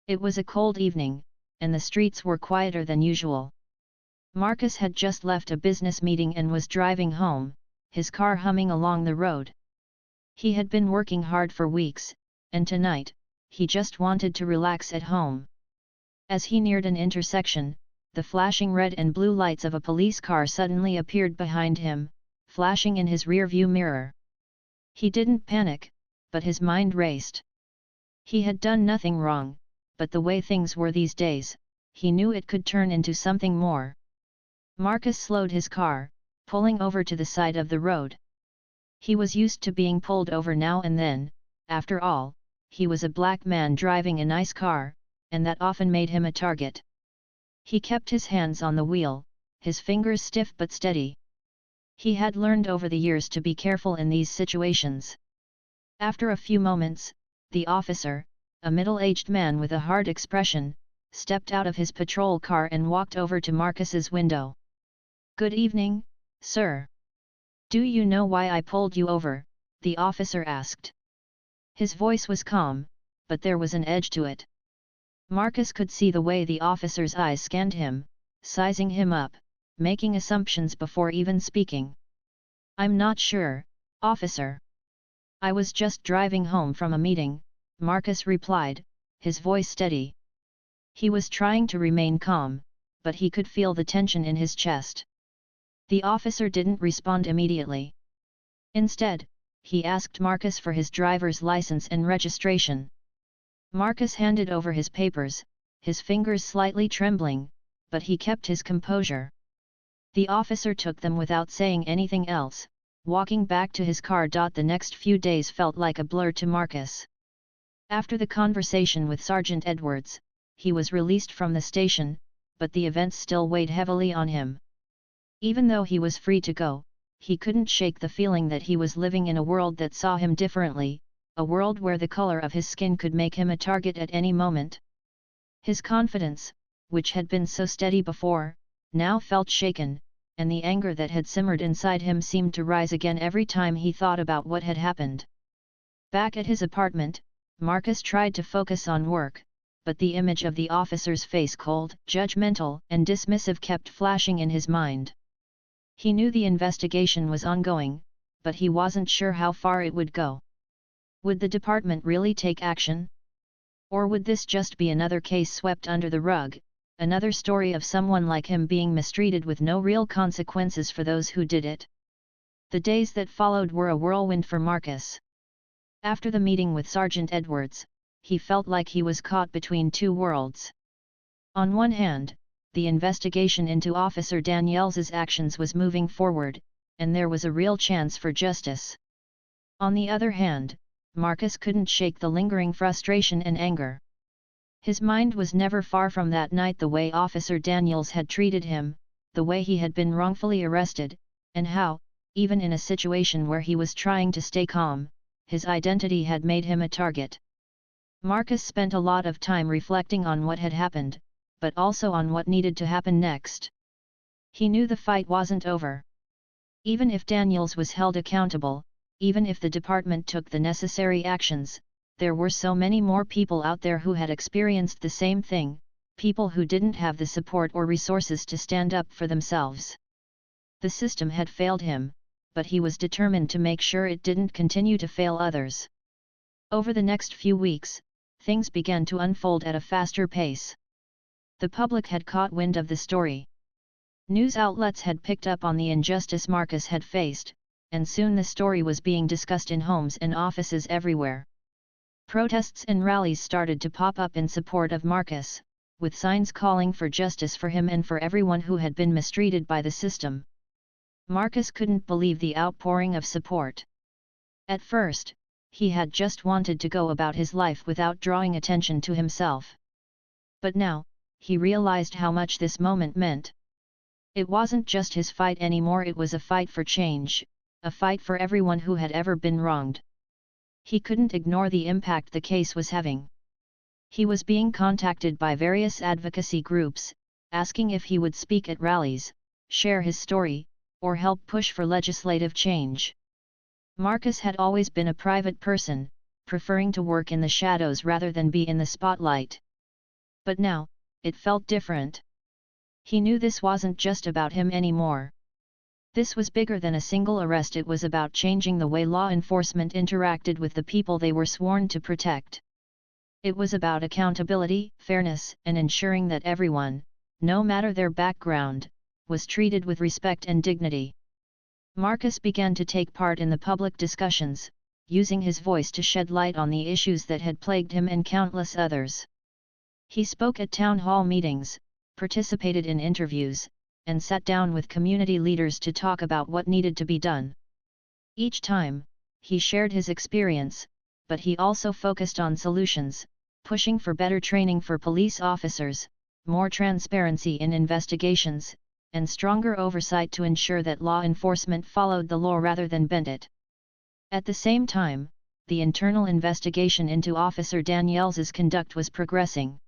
It was a cold evening, and the streets were quieter than usual. Marcus had just left a business meeting and was driving home, his car humming along the road. He had been working hard for weeks, and tonight, he just wanted to relax at home. As he neared an intersection, the flashing red and blue lights of a police car suddenly appeared behind him, flashing in his rearview mirror. He didn't panic, but his mind raced. He had done nothing wrong, but the way things were these days, he knew it could turn into something more. Marcus slowed his car, pulling over to the side of the road. He was used to being pulled over now and then. After all, he was a black man driving a nice car, and that often made him a target. He kept his hands on the wheel, his fingers stiff but steady. He had learned over the years to be careful in these situations. After a few moments, the officer, a middle-aged man with a hard expression, stepped out of his patrol car and walked over to Marcus's window. "Good evening, sir. Do you know why I pulled you over?" the officer asked. His voice was calm, but there was an edge to it. Marcus could see the way the officer's eyes scanned him, sizing him up, making assumptions before even speaking. "I'm not sure, officer. I was just driving home from a meeting," Marcus replied, his voice steady. He was trying to remain calm, but he could feel the tension in his chest. The officer didn't respond immediately. Instead, he asked Marcus for his driver's license and registration. Marcus handed over his papers, his fingers slightly trembling, but he kept his composure. The officer took them without saying anything else, walking back to his car. The next few days felt like a blur to Marcus. After the conversation with Sergeant Edwards, he was released from the station, but the events still weighed heavily on him. Even though he was free to go, he couldn't shake the feeling that he was living in a world that saw him differently, a world where the color of his skin could make him a target at any moment. His confidence, which had been so steady before, now felt shaken, and the anger that had simmered inside him seemed to rise again every time he thought about what had happened. Back at his apartment, Marcus tried to focus on work, but the image of the officer's face, cold, judgmental, and dismissive, kept flashing in his mind. He knew the investigation was ongoing, but he wasn't sure how far it would go. Would the department really take action? Or would this just be another case swept under the rug, another story of someone like him being mistreated with no real consequences for those who did it? The days that followed were a whirlwind for Marcus. After the meeting with Sergeant Edwards, he felt like he was caught between two worlds. On one hand, the investigation into Officer Daniels's actions was moving forward, and there was a real chance for justice. On the other hand, Marcus couldn't shake the lingering frustration and anger. His mind was never far from that night, the way Officer Daniels had treated him, the way he had been wrongfully arrested, and how, even in a situation where he was trying to stay calm, his identity had made him a target. Marcus spent a lot of time reflecting on what had happened, but also on what needed to happen next. He knew the fight wasn't over. Even if Daniels was held accountable, even if the department took the necessary actions, there were so many more people out there who had experienced the same thing, people who didn't have the support or resources to stand up for themselves. The system had failed him, but he was determined to make sure it didn't continue to fail others. Over the next few weeks, things began to unfold at a faster pace. The public had caught wind of the story. News outlets had picked up on the injustice Marcus had faced, and soon the story was being discussed in homes and offices everywhere. Protests and rallies started to pop up in support of Marcus, with signs calling for justice for him and for everyone who had been mistreated by the system. Marcus couldn't believe the outpouring of support. At first, he had just wanted to go about his life without drawing attention to himself. But now, he realized how much this moment meant. It wasn't just his fight anymore, it was a fight for change, a fight for everyone who had ever been wronged. He couldn't ignore the impact the case was having. He was being contacted by various advocacy groups, asking if he would speak at rallies, share his story, or help push for legislative change. Marcus had always been a private person, preferring to work in the shadows rather than be in the spotlight. But now, it felt different. He knew this wasn't just about him anymore. This was bigger than a single arrest. It was about changing the way law enforcement interacted with the people they were sworn to protect. It was about accountability, fairness, and ensuring that everyone, no matter their background, was treated with respect and dignity. Marcus began to take part in the public discussions, using his voice to shed light on the issues that had plagued him and countless others. He spoke at town hall meetings, participated in interviews, and sat down with community leaders to talk about what needed to be done. Each time, he shared his experience, but he also focused on solutions, pushing for better training for police officers, more transparency in investigations, and stronger oversight to ensure that law enforcement followed the law rather than bent it. At the same time, the internal investigation into Officer Daniels's conduct was progressing.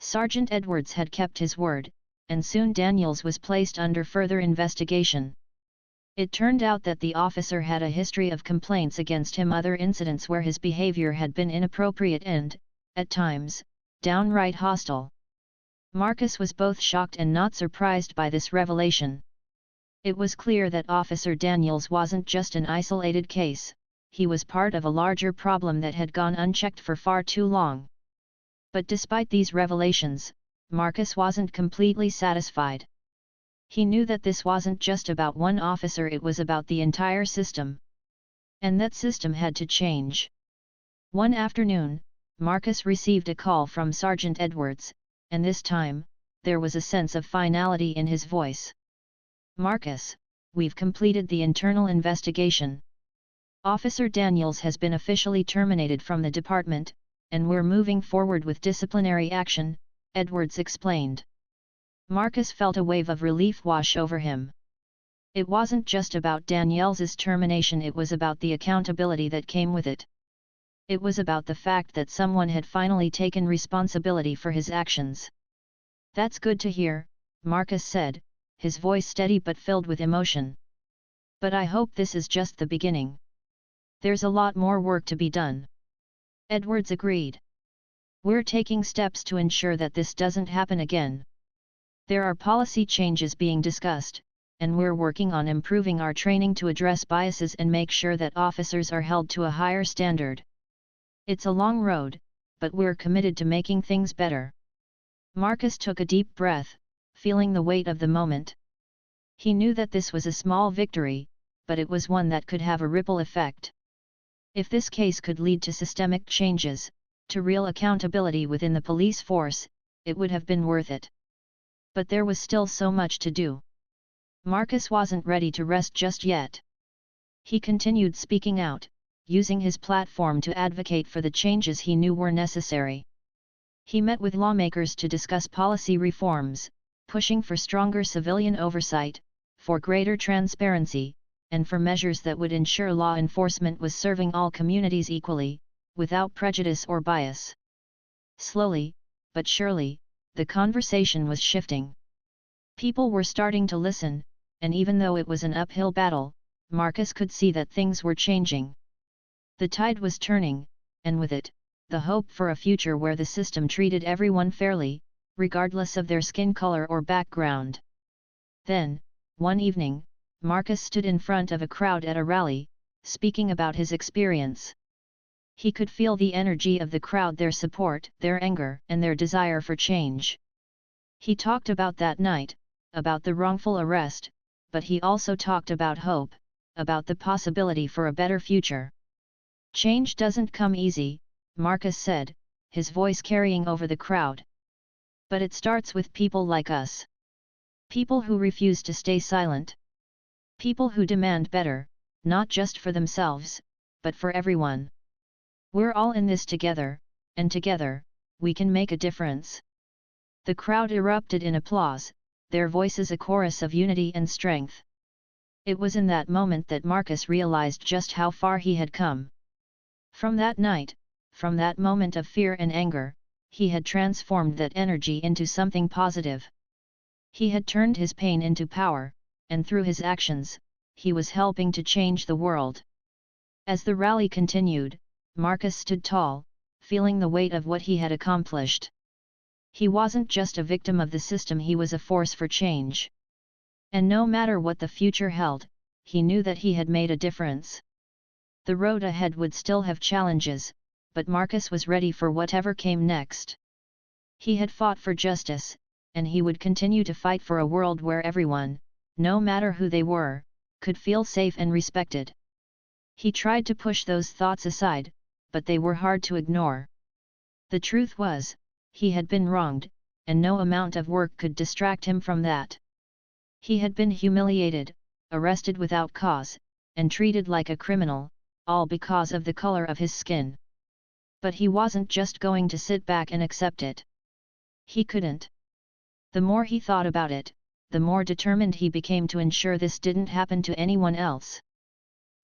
Sergeant Edwards had kept his word, and soon Daniels was placed under further investigation. It turned out that the officer had a history of complaints against him, other incidents where his behavior had been inappropriate and, at times, downright hostile. Marcus was both shocked and not surprised by this revelation. It was clear that Officer Daniels wasn't just an isolated case, he was part of a larger problem that had gone unchecked for far too long. But despite these revelations, Marcus wasn't completely satisfied. He knew that this wasn't just about one officer, it was about the entire system. And that system had to change. One afternoon, Marcus received a call from Sergeant Edwards, and this time, there was a sense of finality in his voice. "Marcus, we've completed the internal investigation. Officer Daniels has been officially terminated from the department, and we're moving forward with disciplinary action," Edwards explained. Marcus felt a wave of relief wash over him. It wasn't just about Daniels's termination, it was about the accountability that came with it. It was about the fact that someone had finally taken responsibility for his actions. "That's good to hear," Marcus said, his voice steady but filled with emotion. "But I hope this is just the beginning. There's a lot more work to be done." Edwards agreed. "We're taking steps to ensure that this doesn't happen again. There are policy changes being discussed, and we're working on improving our training to address biases and make sure that officers are held to a higher standard. It's a long road, but we're committed to making things better." Marcus took a deep breath, feeling the weight of the moment. He knew that this was a small victory, but it was one that could have a ripple effect. If this case could lead to systemic changes, to real accountability within the police force, it would have been worth it. But there was still so much to do. Marcus wasn't ready to rest just yet. He continued speaking out, using his platform to advocate for the changes he knew were necessary. He met with lawmakers to discuss policy reforms, pushing for stronger civilian oversight, for greater transparency, and for measures that would ensure law enforcement was serving all communities equally, without prejudice or bias. Slowly, but surely, the conversation was shifting. People were starting to listen, and even though it was an uphill battle, Marcus could see that things were changing. The tide was turning, and with it, the hope for a future where the system treated everyone fairly, regardless of their skin color or background. Then, one evening, Marcus stood in front of a crowd at a rally, speaking about his experience. He could feel the energy of the crowd, their support, their anger, and their desire for change. He talked about that night, about the wrongful arrest, but he also talked about hope, about the possibility for a better future. "Change doesn't come easy," Marcus said, his voice carrying over the crowd. "But it starts with people like us. People who refuse to stay silent. People who demand better, not just for themselves, but for everyone. We're all in this together, and together, we can make a difference." The crowd erupted in applause, their voices a chorus of unity and strength. It was in that moment that Marcus realized just how far he had come. From that night, from that moment of fear and anger, he had transformed that energy into something positive. He had turned his pain into power, and through his actions, he was helping to change the world. As the rally continued, Marcus stood tall, feeling the weight of what he had accomplished. He wasn't just a victim of the system, he was a force for change. And no matter what the future held, he knew that he had made a difference. The road ahead would still have challenges, but Marcus was ready for whatever came next. He had fought for justice, and he would continue to fight for a world where everyone, no matter who they were, could feel safe and respected. He tried to push those thoughts aside, but they were hard to ignore. The truth was, he had been wronged, and no amount of work could distract him from that. He had been humiliated, arrested without cause, and treated like a criminal, all because of the color of his skin. But he wasn't just going to sit back and accept it. He couldn't. The more he thought about it, the more determined he became to ensure this didn't happen to anyone else.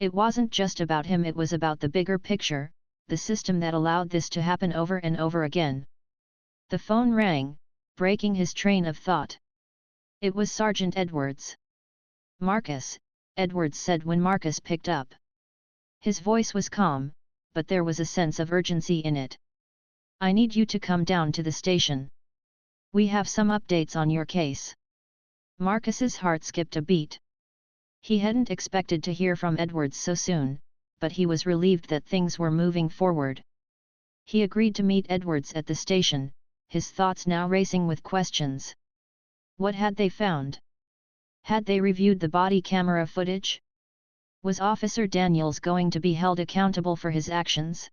It wasn't just about him, it was about the bigger picture, the system that allowed this to happen over and over again. The phone rang, breaking his train of thought. It was Sergeant Edwards. "Marcus," Edwards said when Marcus picked up. His voice was calm, but there was a sense of urgency in it. "I need you to come down to the station. We have some updates on your case." Marcus's heart skipped a beat. He hadn't expected to hear from Edwards so soon, but he was relieved that things were moving forward. He agreed to meet Edwards at the station, his thoughts now racing with questions. What had they found? Had they reviewed the body camera footage? Was Officer Daniels going to be held accountable for his actions?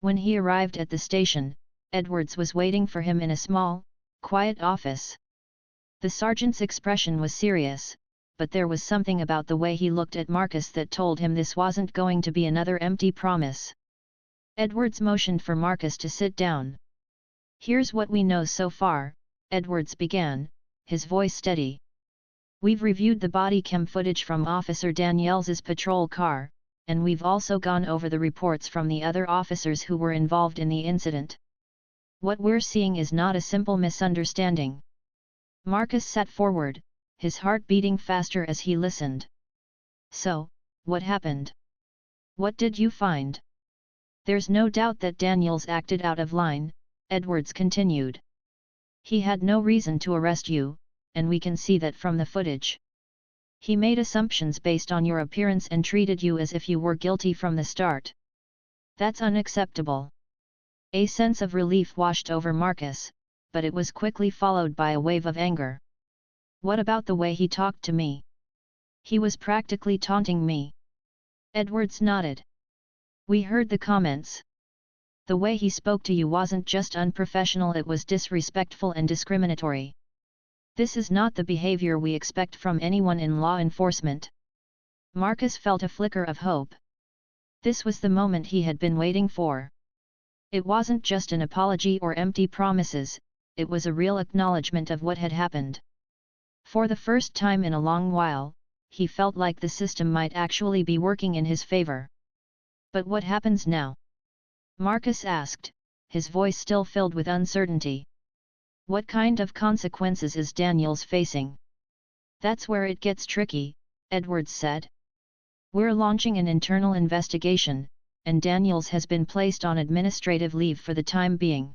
When he arrived at the station, Edwards was waiting for him in a small, quiet office. The sergeant's expression was serious, but there was something about the way he looked at Marcus that told him this wasn't going to be another empty promise. Edwards motioned for Marcus to sit down. "Here's what we know so far," Edwards began, his voice steady. "We've reviewed the body cam footage from Officer Daniels's patrol car, and we've also gone over the reports from the other officers who were involved in the incident. What we're seeing is not a simple misunderstanding." Marcus sat forward, his heart beating faster as he listened. "So, what happened? What did you find?" "There's no doubt that Daniels acted out of line," Edwards continued. "He had no reason to arrest you, and we can see that from the footage. He made assumptions based on your appearance and treated you as if you were guilty from the start. That's unacceptable." A sense of relief washed over Marcus, but it was quickly followed by a wave of anger. "What about the way he talked to me? He was practically taunting me." Edwards nodded. "We heard the comments. The way he spoke to you wasn't just unprofessional, it was disrespectful and discriminatory. This is not the behavior we expect from anyone in law enforcement." Marcus felt a flicker of hope. This was the moment he had been waiting for. It wasn't just an apology or empty promises, it was a real acknowledgement of what had happened. For the first time in a long while, he felt like the system might actually be working in his favor. "But what happens now?" Marcus asked, his voice still filled with uncertainty. "What kind of consequences is Daniels facing?" "That's where it gets tricky," Edwards said. "We're launching an internal investigation, and Daniels has been placed on administrative leave for the time being.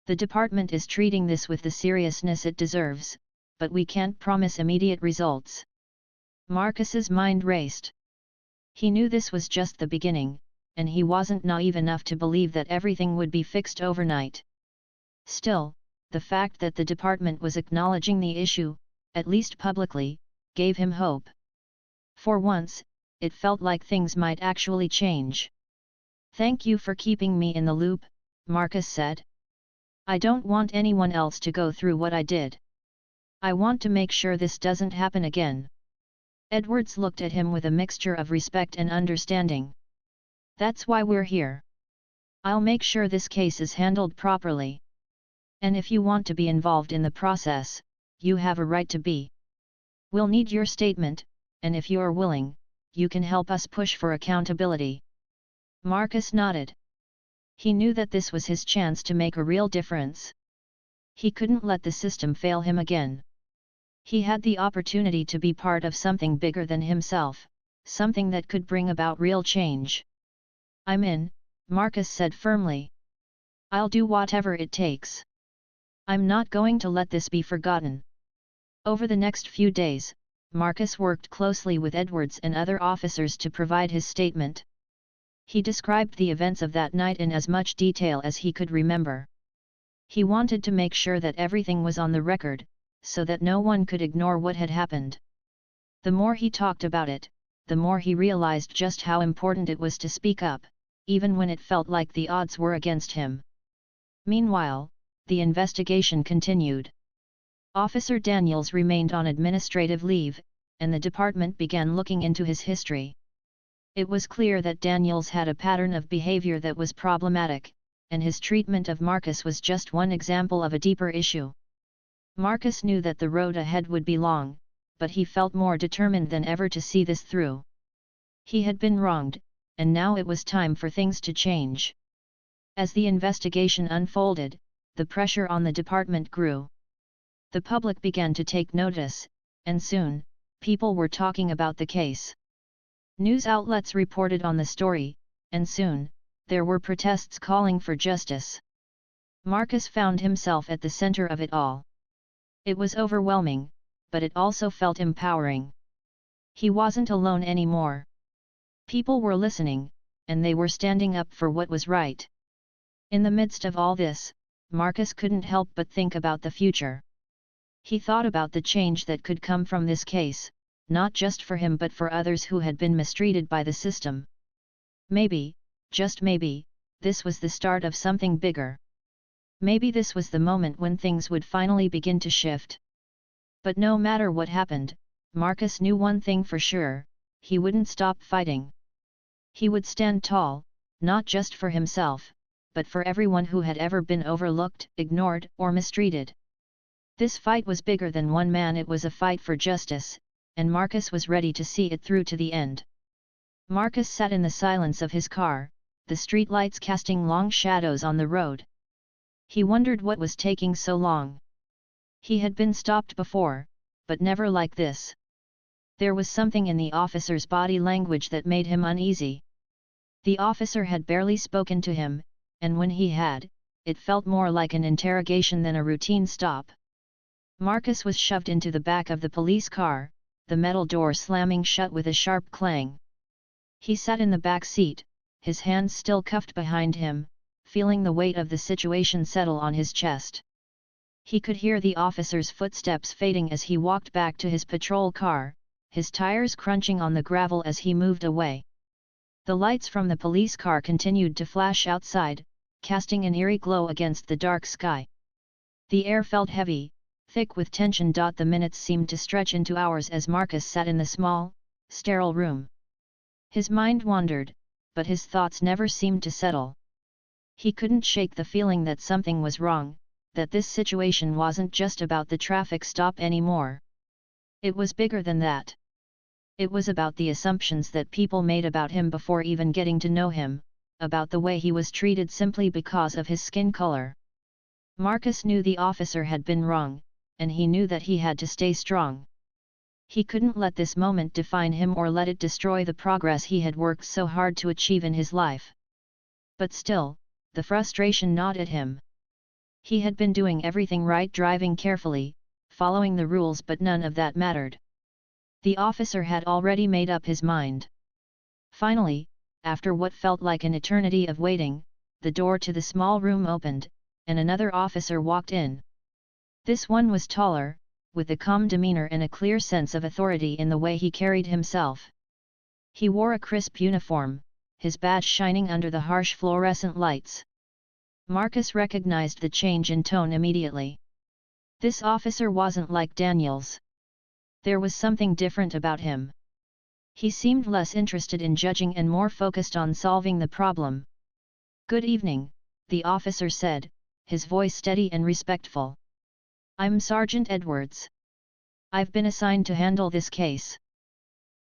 The department is treating this with the seriousness it deserves, but we can't promise immediate results." Marcus's mind raced. He knew this was just the beginning, and he wasn't naive enough to believe that everything would be fixed overnight. Still, the fact that the department was acknowledging the issue, at least publicly, gave him hope. For once, it felt like things might actually change. "Thank you for keeping me in the loop," Marcus said. "I don't want anyone else to go through what I did. I want to make sure this doesn't happen again." Edwards looked at him with a mixture of respect and understanding. "That's why we're here. I'll make sure this case is handled properly. And if you want to be involved in the process, you have a right to be. We'll need your statement, and if you're willing, you can help us push for accountability." Marcus nodded. He knew that this was his chance to make a real difference. He couldn't let the system fail him again. He had the opportunity to be part of something bigger than himself, something that could bring about real change. "I'm in," Marcus said firmly. "I'll do whatever it takes." I'm not going to let this be forgotten. Over the next few days, Marcus worked closely with Edwards and other officers to provide his statement. He described the events of that night in as much detail as he could remember. He wanted to make sure that everything was on the record, so that no one could ignore what had happened. The more he talked about it, the more he realized just how important it was to speak up, even when it felt like the odds were against him. Meanwhile, the investigation continued. Officer Daniels remained on administrative leave, and the department began looking into his history. It was clear that Daniels had a pattern of behavior that was problematic, and his treatment of Marcus was just one example of a deeper issue. Marcus knew that the road ahead would be long, but he felt more determined than ever to see this through. He had been wronged, and now it was time for things to change. As the investigation unfolded, the pressure on the department grew. The public began to take notice, and soon, people were talking about the case. News outlets reported on the story, and soon, there were protests calling for justice. Marcus found himself at the center of it all. It was overwhelming, but it also felt empowering. He wasn't alone anymore. People were listening, and they were standing up for what was right. In the midst of all this, Marcus couldn't help but think about the future. He thought about the change that could come from this case, not just for him but for others who had been mistreated by the system. Maybe, just maybe, this was the start of something bigger. Maybe this was the moment when things would finally begin to shift. But no matter what happened, Marcus knew one thing for sure: he wouldn't stop fighting. He would stand tall, not just for himself, but for everyone who had ever been overlooked, ignored, or mistreated. This fight was bigger than one man. It was a fight for justice, and Marcus was ready to see it through to the end. Marcus sat in the silence of his car, the streetlights casting long shadows on the road. He wondered what was taking so long. He had been stopped before, but never like this. There was something in the officer's body language that made him uneasy. The officer had barely spoken to him, and when he had, it felt more like an interrogation than a routine stop. Marcus was shoved into the back of the police car, the metal door slamming shut with a sharp clang. He sat in the back seat, his hands still cuffed behind him, feeling the weight of the situation settle on his chest. He could hear the officer's footsteps fading as he walked back to his patrol car, his tires crunching on the gravel as he moved away. The lights from the police car continued to flash outside, casting an eerie glow against the dark sky. The air felt heavy, thick with tension. The minutes seemed to stretch into hours as Marcus sat in the small, sterile room. His mind wandered, but his thoughts never seemed to settle. He couldn't shake the feeling that something was wrong, that this situation wasn't just about the traffic stop anymore. It was bigger than that. It was about the assumptions that people made about him before even getting to know him, about the way he was treated simply because of his skin color. Marcus knew the officer had been wrong, and he knew that he had to stay strong. He couldn't let this moment define him or let it destroy the progress he had worked so hard to achieve in his life. But still, the frustration gnawed at him. He had been doing everything right, driving carefully, following the rules, but none of that mattered. The officer had already made up his mind. Finally, after what felt like an eternity of waiting, the door to the small room opened, and another officer walked in. This one was taller, with a calm demeanor and a clear sense of authority in the way he carried himself. He wore a crisp uniform, his badge shining under the harsh fluorescent lights. Marcus recognized the change in tone immediately. This officer wasn't like Daniels. There was something different about him. He seemed less interested in judging and more focused on solving the problem. "Good evening," the officer said, his voice steady and respectful. "I'm Sergeant Edwards. I've been assigned to handle this case."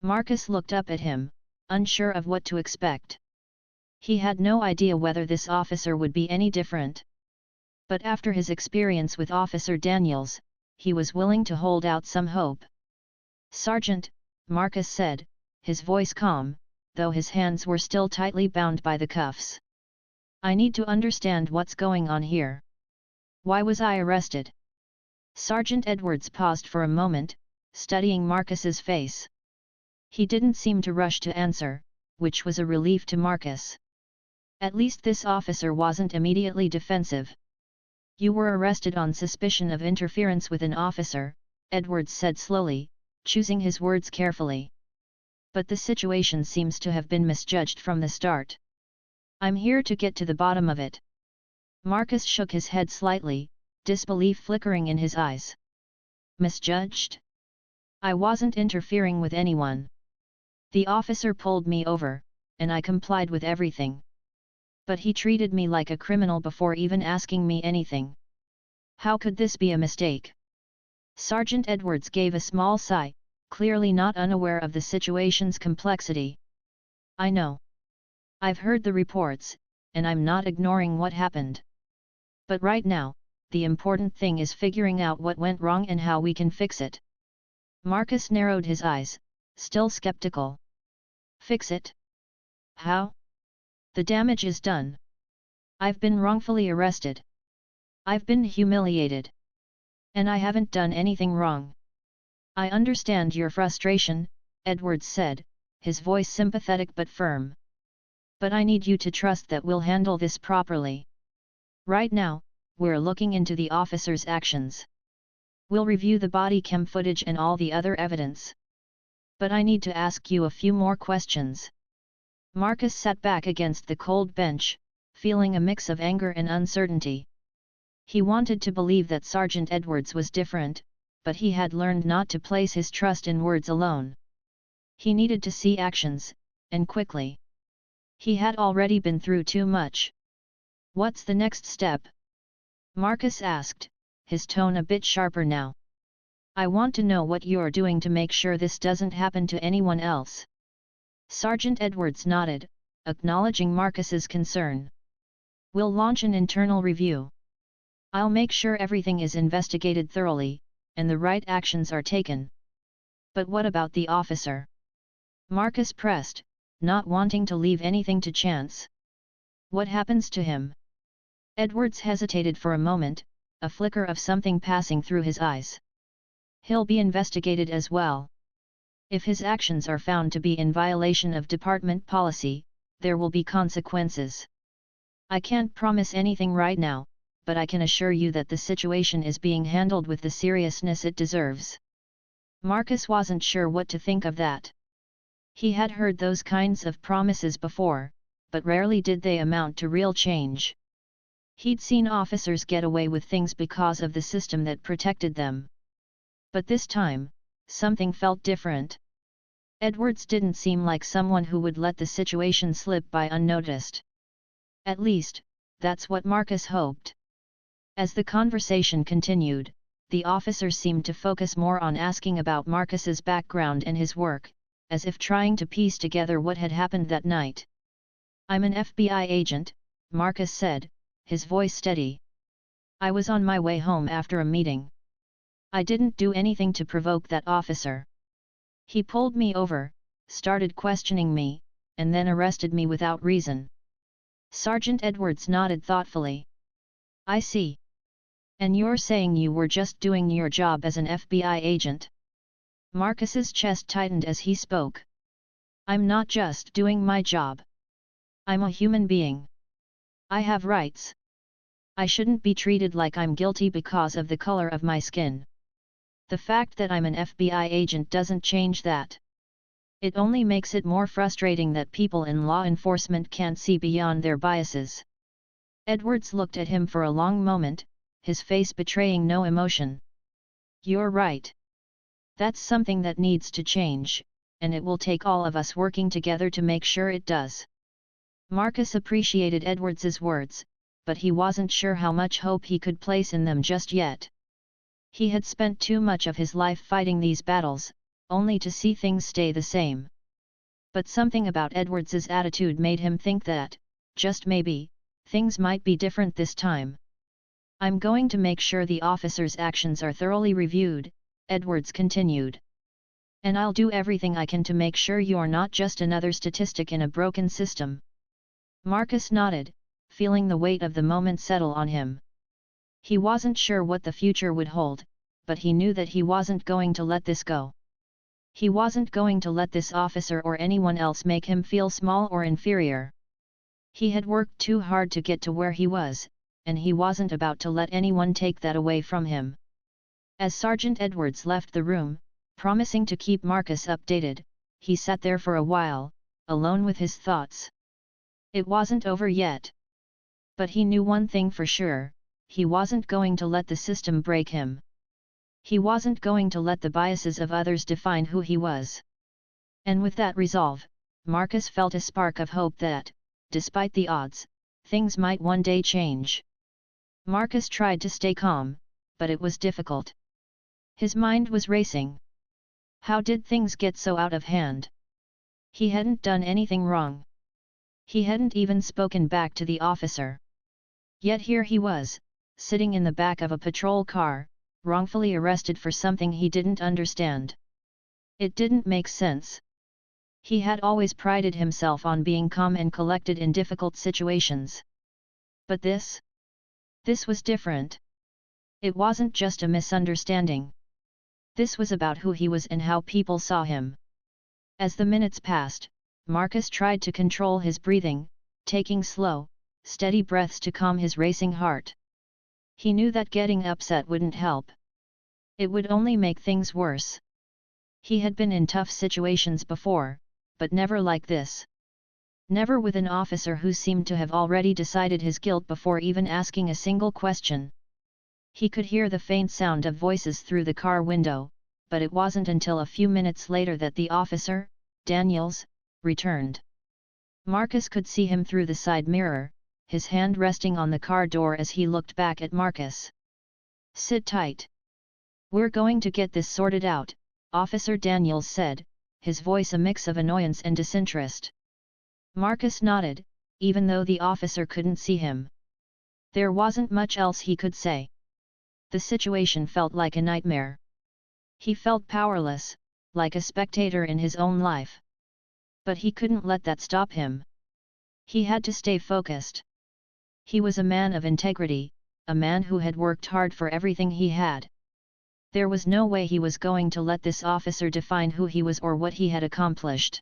Marcus looked up at him, unsure of what to expect. He had no idea whether this officer would be any different. But after his experience with Officer Daniels, he was willing to hold out some hope. "Sergeant," Marcus said, his voice calm, though his hands were still tightly bound by the cuffs. "I need to understand what's going on here. Why was I arrested? Sergeant Edwards paused for a moment, studying Marcus's face. He didn't seem to rush to answer, which was a relief to Marcus. At least this officer wasn't immediately defensive. You were arrested on suspicion of interference with an officer, Edwards said slowly, choosing his words carefully. But the situation seems to have been misjudged from the start. I'm here to get to the bottom of it. Marcus shook his head slightly, disbelief flickering in his eyes. Misjudged? I wasn't interfering with anyone. The officer pulled me over, and I complied with everything. But he treated me like a criminal before even asking me anything. How could this be a mistake? Sergeant Edwards gave a small sigh, clearly not unaware of the situation's complexity. I know. I've heard the reports, and I'm not ignoring what happened. But right now, the important thing is figuring out what went wrong and how we can fix it. Marcus narrowed his eyes, still skeptical. Fix it? How? The damage is done. I've been wrongfully arrested. I've been humiliated. And I haven't done anything wrong. I understand your frustration, Edwards said, his voice sympathetic but firm. But I need you to trust that we'll handle this properly. Right now, we're looking into the officer's actions. We'll review the body cam footage and all the other evidence. But I need to ask you a few more questions. Marcus sat back against the cold bench, feeling a mix of anger and uncertainty. He wanted to believe that Sergeant Edwards was different, but he had learned not to place his trust in words alone. He needed to see actions, and quickly. He had already been through too much. What's the next step? Marcus asked, his tone a bit sharper now. I want to know what you're doing to make sure this doesn't happen to anyone else. Sergeant Edwards nodded, acknowledging Marcus's concern. We'll launch an internal review. I'll make sure everything is investigated thoroughly, and the right actions are taken. But what about the officer? Marcus pressed, not wanting to leave anything to chance. What happens to him? Edwards hesitated for a moment, a flicker of something passing through his eyes. He'll be investigated as well. If his actions are found to be in violation of department policy, there will be consequences. I can't promise anything right now, but I can assure you that the situation is being handled with the seriousness it deserves. Marcus wasn't sure what to think of that. He had heard those kinds of promises before, but rarely did they amount to real change. He'd seen officers get away with things because of the system that protected them. But this time, something felt different. Edwards didn't seem like someone who would let the situation slip by unnoticed. At least, that's what Marcus hoped. As the conversation continued, the officer seemed to focus more on asking about Marcus's background and his work, as if trying to piece together what had happened that night. I'm an FBI agent, Marcus said, his voice steady. I was on my way home after a meeting. I didn't do anything to provoke that officer. He pulled me over, started questioning me, and then arrested me without reason. Sergeant Edwards nodded thoughtfully. I see. And you're saying you were just doing your job as an FBI agent? Marcus's chest tightened as he spoke. I'm not just doing my job. I'm a human being. I have rights. I shouldn't be treated like I'm guilty because of the color of my skin. The fact that I'm an FBI agent doesn't change that. It only makes it more frustrating that people in law enforcement can't see beyond their biases. Edwards looked at him for a long moment, his face betraying no emotion. You're right. That's something that needs to change, and it will take all of us working together to make sure it does. Marcus appreciated Edwards's words, but he wasn't sure how much hope he could place in them just yet. He had spent too much of his life fighting these battles, only to see things stay the same. But something about Edwards's attitude made him think that, just maybe, things might be different this time. I'm going to make sure the officer's actions are thoroughly reviewed, Edwards continued. And I'll do everything I can to make sure you're not just another statistic in a broken system. Marcus nodded, feeling the weight of the moment settle on him. He wasn't sure what the future would hold, but he knew that he wasn't going to let this go. He wasn't going to let this officer or anyone else make him feel small or inferior. He had worked too hard to get to where he was, and he wasn't about to let anyone take that away from him. As Sergeant Edwards left the room, promising to keep Marcus updated, he sat there for a while, alone with his thoughts. It wasn't over yet. But he knew one thing for sure, he wasn't going to let the system break him. He wasn't going to let the biases of others define who he was. And with that resolve, Marcus felt a spark of hope that, despite the odds, things might one day change. Marcus tried to stay calm, but it was difficult. His mind was racing. How did things get so out of hand? He hadn't done anything wrong. He hadn't even spoken back to the officer. Yet here he was, sitting in the back of a patrol car, wrongfully arrested for something he didn't understand. It didn't make sense. He had always prided himself on being calm and collected in difficult situations. But this was different. It wasn't just a misunderstanding. This was about who he was and how people saw him. As the minutes passed, Marcus tried to control his breathing, taking slow, steady breaths to calm his racing heart. He knew that getting upset wouldn't help. It would only make things worse. He had been in tough situations before, but never like this. Never with an officer who seemed to have already decided his guilt before even asking a single question. He could hear the faint sound of voices through the car window, but it wasn't until a few minutes later that the officer, Daniels, returned. Marcus could see him through the side mirror, his hand resting on the car door as he looked back at Marcus. "Sit tight. We're going to get this sorted out," Officer Daniels said, his voice a mix of annoyance and disinterest. Marcus nodded, even though the officer couldn't see him. There wasn't much else he could say. The situation felt like a nightmare. He felt powerless, like a spectator in his own life. But he couldn't let that stop him. He had to stay focused. He was a man of integrity, a man who had worked hard for everything he had. There was no way he was going to let this officer define who he was or what he had accomplished.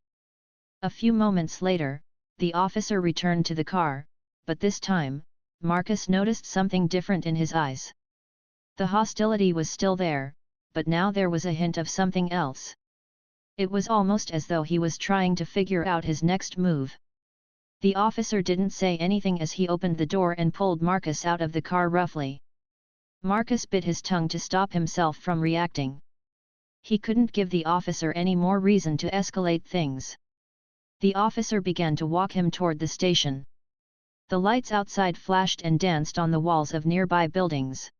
A few moments later, the officer returned to the car, but this time, Marcus noticed something different in his eyes. The hostility was still there, but now there was a hint of something else. It was almost as though he was trying to figure out his next move. The officer didn't say anything as he opened the door and pulled Marcus out of the car roughly. Marcus bit his tongue to stop himself from reacting. He couldn't give the officer any more reason to escalate things. The officer began to walk him toward the station. The lights outside flashed and danced on the walls of nearby buildings.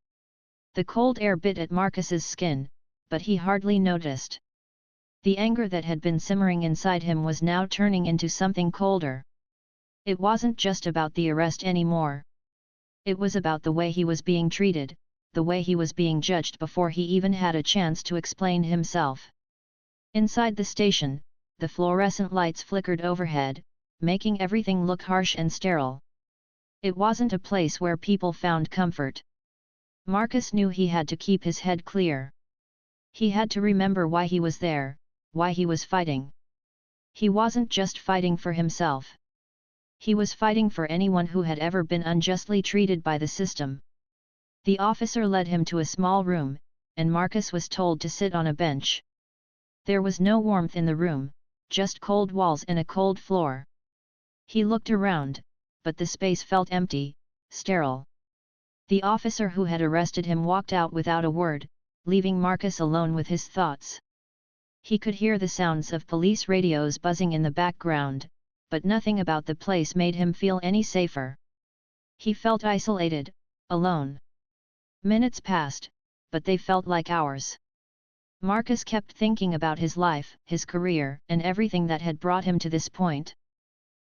The cold air bit at Marcus's skin, but he hardly noticed. The anger that had been simmering inside him was now turning into something colder. It wasn't just about the arrest anymore. It was about the way he was being treated, the way he was being judged before he even had a chance to explain himself. Inside the station, the fluorescent lights flickered overhead, making everything look harsh and sterile. It wasn't a place where people found comfort. Marcus knew he had to keep his head clear. He had to remember why he was there, why he was fighting. He wasn't just fighting for himself. He was fighting for anyone who had ever been unjustly treated by the system. The officer led him to a small room, and Marcus was told to sit on a bench. There was no warmth in the room, just cold walls and a cold floor. He looked around, but the space felt empty, sterile. The officer who had arrested him walked out without a word, leaving Marcus alone with his thoughts. He could hear the sounds of police radios buzzing in the background, but nothing about the place made him feel any safer. He felt isolated, alone. Minutes passed, but they felt like hours. Marcus kept thinking about his life, his career, and everything that had brought him to this point.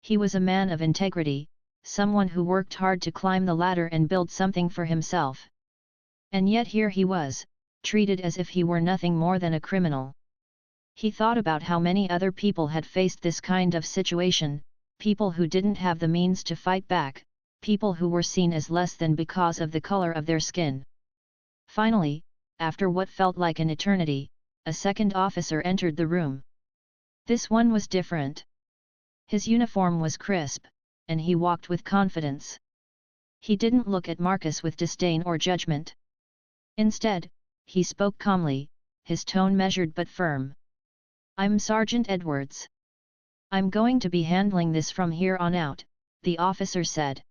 He was a man of integrity, someone who worked hard to climb the ladder and build something for himself. And yet here he was, treated as if he were nothing more than a criminal. He thought about how many other people had faced this kind of situation, people who didn't have the means to fight back, people who were seen as less than because of the color of their skin. Finally, after what felt like an eternity, a second officer entered the room. This one was different. His uniform was crisp, and he walked with confidence. He didn't look at Marcus with disdain or judgment. Instead, he spoke calmly, his tone measured but firm. "I'm Sergeant Edwards. I'm going to be handling this from here on out," the officer said.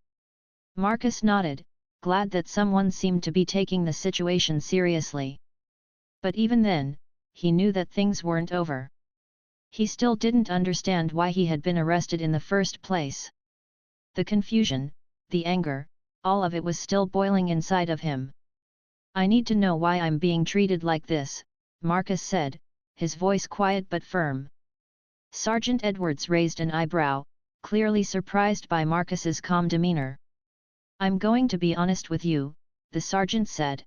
Marcus nodded, glad that someone seemed to be taking the situation seriously. But even then, he knew that things weren't over. He still didn't understand why he had been arrested in the first place. The confusion, the anger, all of it was still boiling inside of him. "I need to know why I'm being treated like this," Marcus said, his voice quiet but firm. Sergeant Edwards raised an eyebrow, clearly surprised by Marcus's calm demeanor. "I'm going to be honest with you," the sergeant said.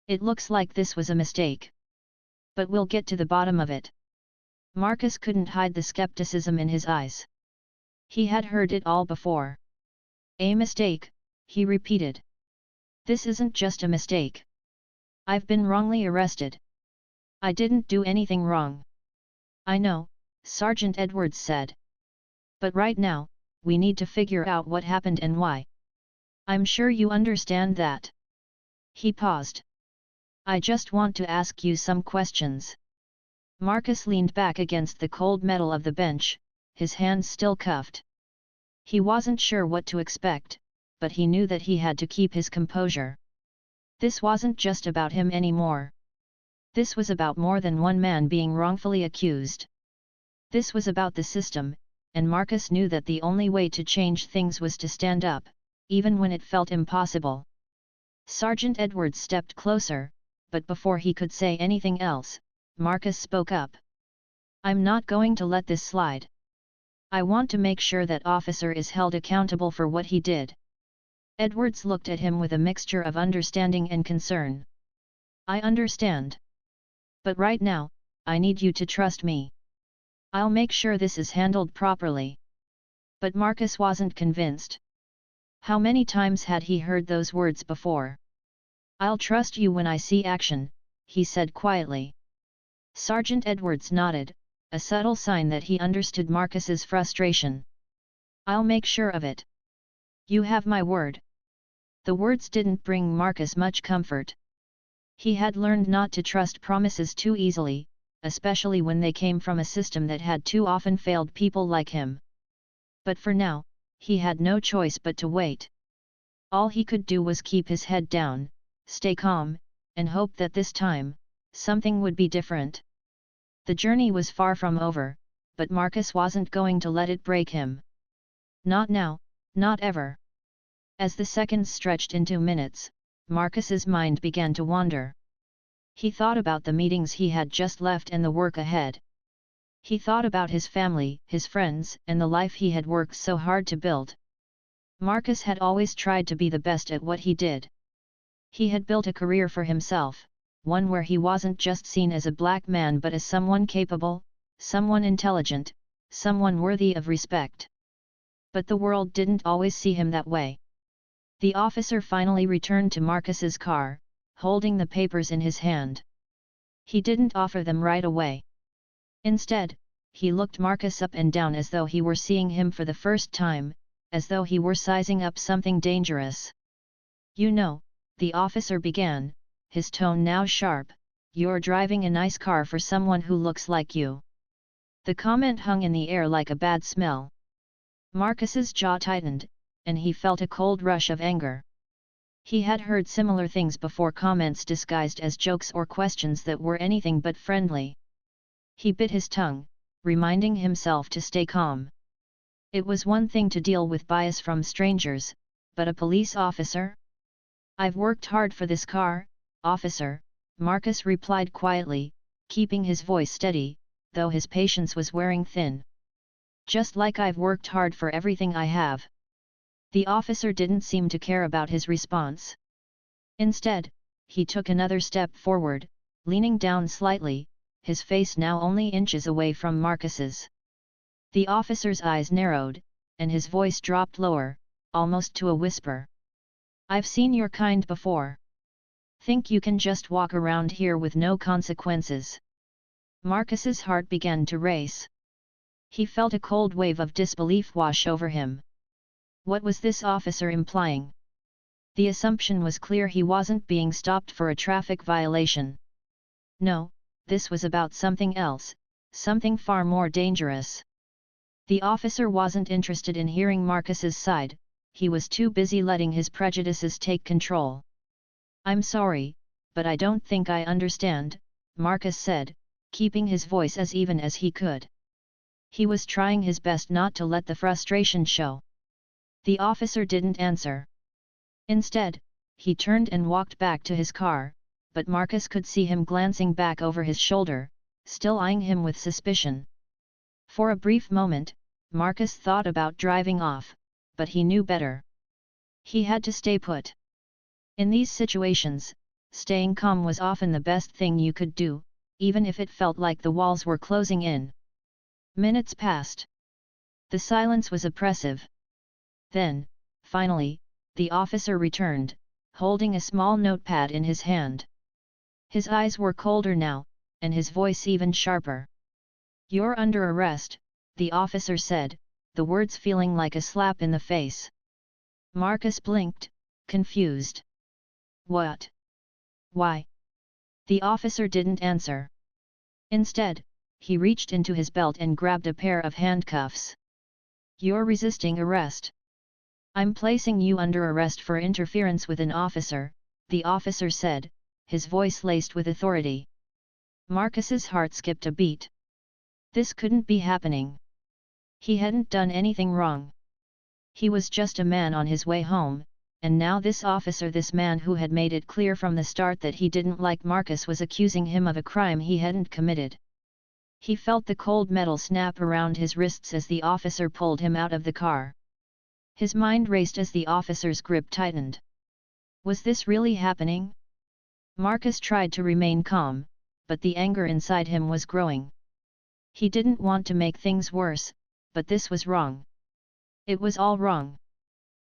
"It looks like this was a mistake. But we'll get to the bottom of it." Marcus couldn't hide the skepticism in his eyes. He had heard it all before. "A mistake," he repeated. "This isn't just a mistake. I've been wrongly arrested. I didn't do anything wrong." "I know," Sergeant Edwards said. "But right now, we need to figure out what happened and why. I'm sure you understand that." He paused. "I just want to ask you some questions." Marcus leaned back against the cold metal of the bench, his hands still cuffed. He wasn't sure what to expect, but he knew that he had to keep his composure. This wasn't just about him anymore. This was about more than one man being wrongfully accused. This was about the system, and Marcus knew that the only way to change things was to stand up, even when it felt impossible. Sergeant Edwards stepped closer, but before he could say anything else, Marcus spoke up. "I'm not going to let this slide. I want to make sure that officer is held accountable for what he did." Edwards looked at him with a mixture of understanding and concern. "I understand. But right now, I need you to trust me. I'll make sure this is handled properly." But Marcus wasn't convinced. How many times had he heard those words before? "I'll trust you when I see action," he said quietly. Sergeant Edwards nodded, a subtle sign that he understood Marcus's frustration. "I'll make sure of it. You have my word." The words didn't bring Marcus much comfort. He had learned not to trust promises too easily, especially when they came from a system that had too often failed people like him. But for now, he had no choice but to wait. All he could do was keep his head down, stay calm, and hope that this time, something would be different. The journey was far from over, but Marcus wasn't going to let it break him. Not now, not ever. As the seconds stretched into minutes, Marcus's mind began to wander. He thought about the meetings he had just left and the work ahead. He thought about his family, his friends, and the life he had worked so hard to build. Marcus had always tried to be the best at what he did. He had built a career for himself, one where he wasn't just seen as a black man but as someone capable, someone intelligent, someone worthy of respect. But the world didn't always see him that way. The officer finally returned to Marcus's car, holding the papers in his hand. He didn't offer them right away. Instead, he looked Marcus up and down as though he were seeing him for the first time, as though he were sizing up something dangerous. "You know," the officer began, his tone now sharp, "you're driving a nice car for someone who looks like you." The comment hung in the air like a bad smell. Marcus's jaw tightened, and he felt a cold rush of anger. He had heard similar things before, comments disguised as jokes or questions that were anything but friendly. He bit his tongue, reminding himself to stay calm. It was one thing to deal with bias from strangers, but a police officer? "I've worked hard for this car, officer," Marcus replied quietly, keeping his voice steady, though his patience was wearing thin. "Just like I've worked hard for everything I have." The officer didn't seem to care about his response. Instead, he took another step forward, leaning down slightly, his face now only inches away from Marcus's. The officer's eyes narrowed, and his voice dropped lower, almost to a whisper. "I've seen your kind before. Think you can just walk around here with no consequences?" Marcus's heart began to race. He felt a cold wave of disbelief wash over him. What was this officer implying? The assumption was clear: he wasn't being stopped for a traffic violation. No, this was about something else, something far more dangerous. The officer wasn't interested in hearing Marcus's side, he was too busy letting his prejudices take control. "I'm sorry, but I don't think I understand," Marcus said, keeping his voice as even as he could. He was trying his best not to let the frustration show. The officer didn't answer. Instead, he turned and walked back to his car, but Marcus could see him glancing back over his shoulder, still eyeing him with suspicion. For a brief moment, Marcus thought about driving off, but he knew better. He had to stay put. In these situations, staying calm was often the best thing you could do, even if it felt like the walls were closing in. Minutes passed. The silence was oppressive. Then, finally, the officer returned, holding a small notepad in his hand. His eyes were colder now, and his voice even sharper. "You're under arrest," the officer said, the words feeling like a slap in the face. Marcus blinked, confused. "What? Why?" The officer didn't answer. Instead, he reached into his belt and grabbed a pair of handcuffs. "You're resisting arrest. I'm placing you under arrest for interference with an officer," the officer said, his voice laced with authority. Marcus's heart skipped a beat. This couldn't be happening. He hadn't done anything wrong. He was just a man on his way home, and now this officer, this man who had made it clear from the start that he didn't like Marcus, was accusing him of a crime he hadn't committed. He felt the cold metal snap around his wrists as the officer pulled him out of the car. His mind raced as the officer's grip tightened. Was this really happening? Marcus tried to remain calm, but the anger inside him was growing. He didn't want to make things worse, but this was wrong. It was all wrong.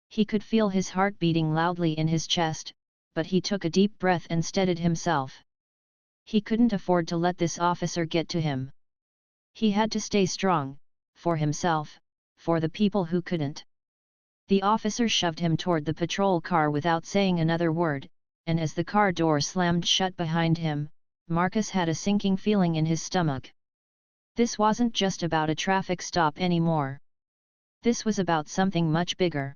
He could feel his heart beating loudly in his chest, but he took a deep breath and steadied himself. He couldn't afford to let this officer get to him. He had to stay strong, for himself, for the people who couldn't. The officer shoved him toward the patrol car without saying another word, and as the car door slammed shut behind him, Marcus had a sinking feeling in his stomach. This wasn't just about a traffic stop anymore. This was about something much bigger.